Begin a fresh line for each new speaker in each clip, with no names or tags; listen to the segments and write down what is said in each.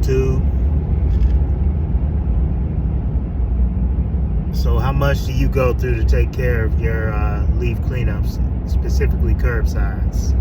YouTube. So how much do you go through to take care of your leaf cleanups, specifically curbsides?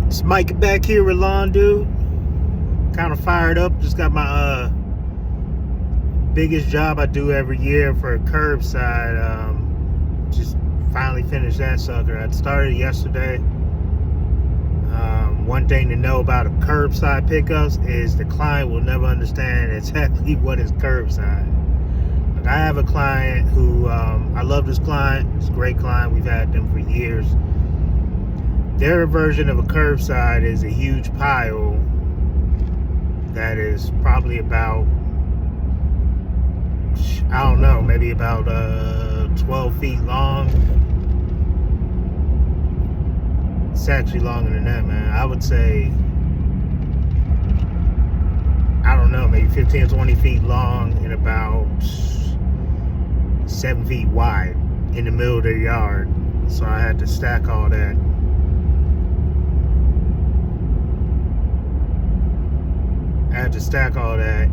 It's Mike back here with Lawn Dude. Kind of fired up. Just got my biggest job I do every year for Curbside. Just finally finished that sucker. I started yesterday. One thing to know about a curbside pickups is the client will never understand exactly what is curbside. Like, I have a client who I love this client. It's a great client. We've had them for years. Their version of a curbside is a huge pile that is probably about, I don't know, maybe about 12 feet long. It's actually longer than that, man. I would say, I don't know, maybe 15 or 20 feet long and about 7 feet wide in the middle of their yard. So I had to stack all that.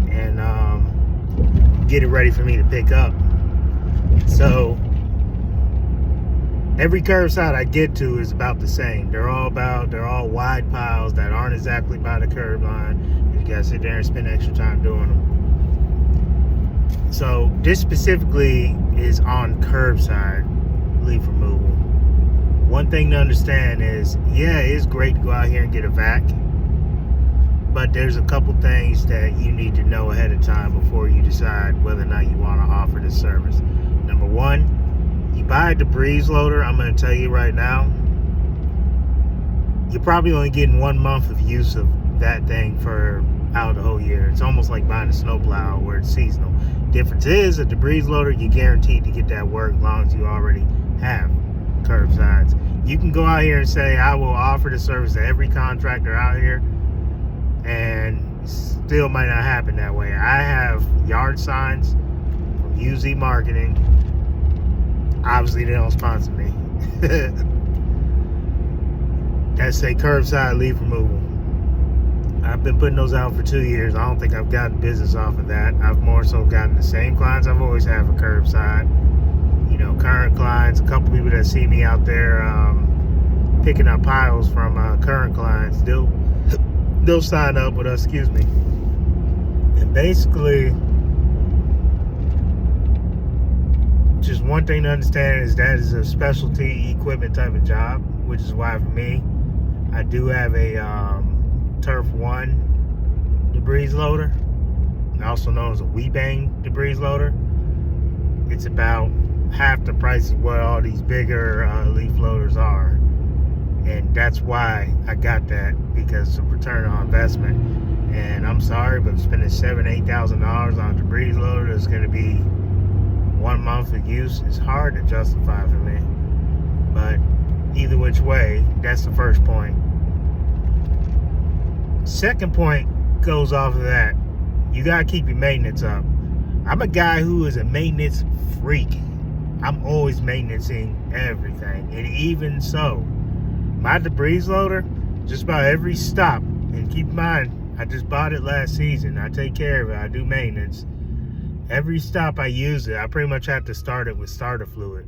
And get it ready for me to pick up. So every curbside I get to is about the same. They're all wide piles that aren't exactly by the curb line. You gotta sit there and spend extra time doing them. So this specifically is on curbside leaf removal. One thing to understand is, yeah, it's great to go out here and get a vac. But there's a couple things that you need to know ahead of time before you decide whether or not you want to offer this service. Number one, you buy a debris loader. I'm going to tell you right now, you're probably only getting 1 month of use of that thing for out the whole year. It's almost like buying a snowplow where it's seasonal. Difference is, a debris loader, you're guaranteed to get that work as long as you already have curbsides. You can go out here and say, I will offer the service to every contractor out here, and still might not happen that way. I have yard signs from UZ Marketing. Obviously, they don't sponsor me. That say curbside leaf removal. I've been putting those out for 2 years. I don't think I've gotten business off of that. I've more so gotten the same clients I've always had for curbside. You know, current clients, a couple people that see me out there picking up piles from current clients. They'll sign up with us, and basically, just one thing to understand is that is a specialty equipment type of job, which is why for me, I do have a Turf 1 debris loader, also known as a Weebang debris loader. It's about half the price of what all these bigger leaf loaders are. And that's why I got that, because of return on investment. And I'm sorry, but spending $7,000-8,000 on a debris loader that's going to be 1 month of use is hard to justify for me. But either which way, that's the first point. Second point goes off of that. You got to keep your maintenance up. I'm a guy who is a maintenance freak. I'm always maintaining everything. And even so, my debris loader, just about every stop, and keep in mind, I just bought it last season. I take care of it. I do maintenance. Every stop I use it, I pretty much have to start it with starter fluid.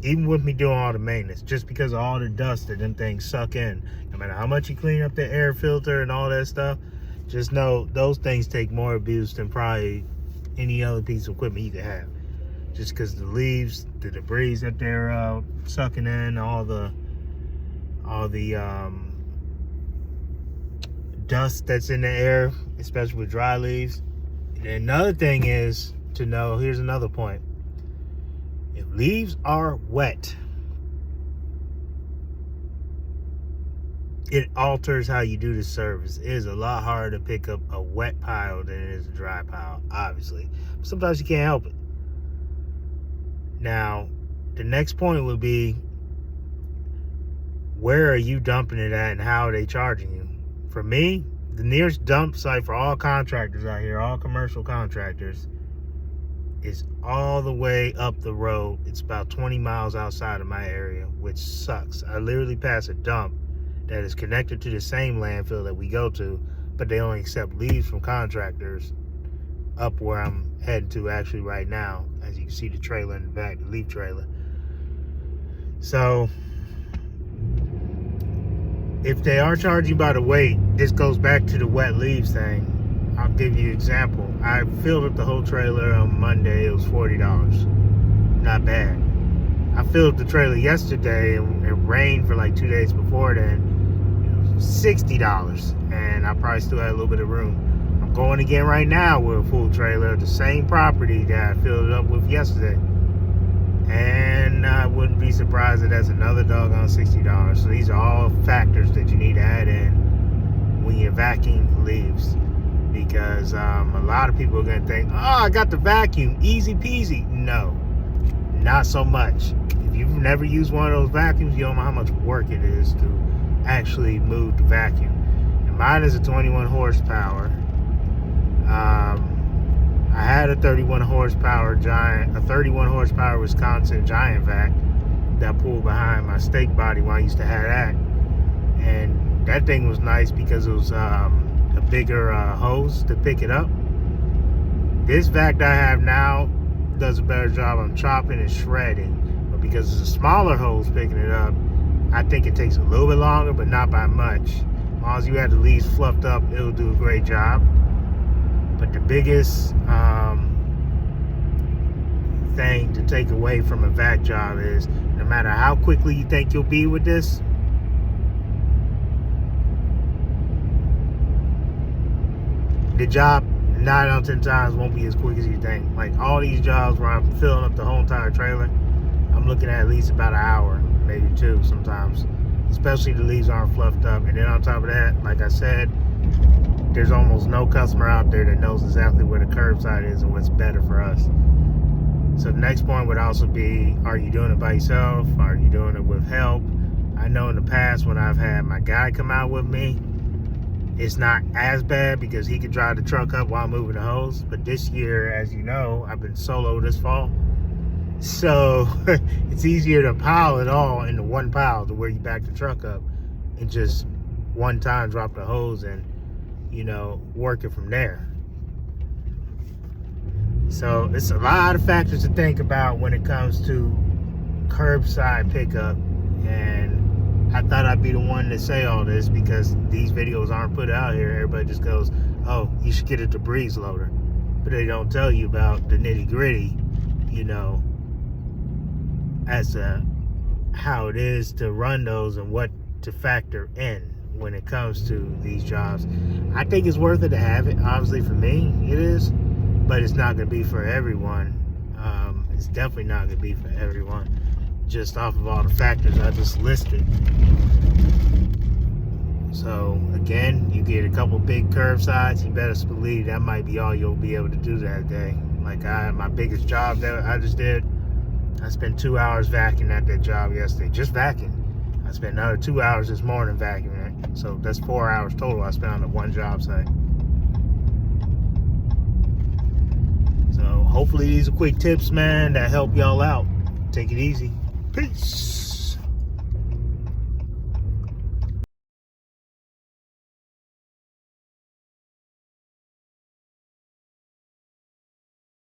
Even with me doing all the maintenance, just because of all the dust that them things suck in. No matter how much you clean up the air filter and all that stuff, just know those things take more abuse than probably any other piece of equipment you could have. Just because the leaves, the debris that they're sucking in, all the dust that's in the air, especially with dry leaves. And another thing is, to know, here's another point. If leaves are wet, it alters how you do the service. It is a lot harder to pick up a wet pile than it is a dry pile, obviously. But sometimes you can't help it. Now, the next point would be, where are you dumping it at and how are they charging you? For me, the nearest dump site for all contractors out here, all commercial contractors, is all the way up the road. It's about 20 miles outside of my area, which sucks. I literally pass a dump that is connected to the same landfill that we go to, but they only accept leaves from contractors up where I'm heading to actually right now. As you can see the trailer in the back, the leaf trailer. So if they are charging by the weight, this goes back to the wet leaves thing. I'll give you an example. I filled up the whole trailer on Monday. It was $40. Not bad. I filled up the trailer yesterday and it rained for like 2 days before then. It was $60 and I probably still had a little bit of room. I'm going again right now with a full trailer, the same property that I filled it up with yesterday. And I wouldn't be surprised if that's another doggone $60. So these are all factors that you need to add in when you're vacuuming leaves. Because a lot of people are going to think, oh, I got the vacuum, easy peasy. No, not so much. If you've never used one of those vacuums, you don't know how much work it is to actually move the vacuum. And mine is a 21 horsepower. I had a 31 horsepower Wisconsin Giant vac that pulled behind my stake body when I used to have that. And that thing was nice because it was a bigger hose to pick it up. This vac that I have now does a better job on chopping and shredding, but because it's a smaller hose picking it up, I think it takes a little bit longer, but not by much. As long as you have the leaves fluffed up, it'll do a great job. But the biggest thing to take away from a vac job is, no matter how quickly you think you'll be with this, the job 9 out of 10 times won't be as quick as you think. Like all these jobs where I'm filling up the whole entire trailer, I'm looking at least about an hour, maybe 2 sometimes, especially the leaves aren't fluffed up. And then on top of that, like I said, there's almost no customer out there that knows exactly where the curbside is and what's better for us. So the next point would also be, are you doing it by yourself? Are you doing it with help? I know in the past when I've had my guy come out with me, it's not as bad because he could drive the truck up while moving the hose. But this year, as you know, I've been solo this fall. So it's easier to pile it all into one pile to where you back the truck up and just one time drop the hose and, you know, work it from there. So it's a lot of factors to think about when it comes to curbside pickup. And I thought I'd be the one to say all this because these videos aren't put out here. Everybody just goes, oh, you should get a debris loader. But they don't tell you about the nitty gritty, you know, as to how it is to run those and what to factor in when it comes to these jobs. I think it's worth it to have it. Obviously for me, it is. But it's not going to be for everyone. It's definitely not going to be for everyone. Just off of all the factors I just listed. So again, you get a couple big curbsides, you better believe that might be all you'll be able to do that day. Like my biggest job that I just did, I spent 2 hours vacuuming at that job yesterday, just vacuuming. I spent another 2 hours this morning vacuuming it. So that's 4 hours total I spent on the one job site. So hopefully these are quick tips, man, that help y'all out. Take it easy. Peace.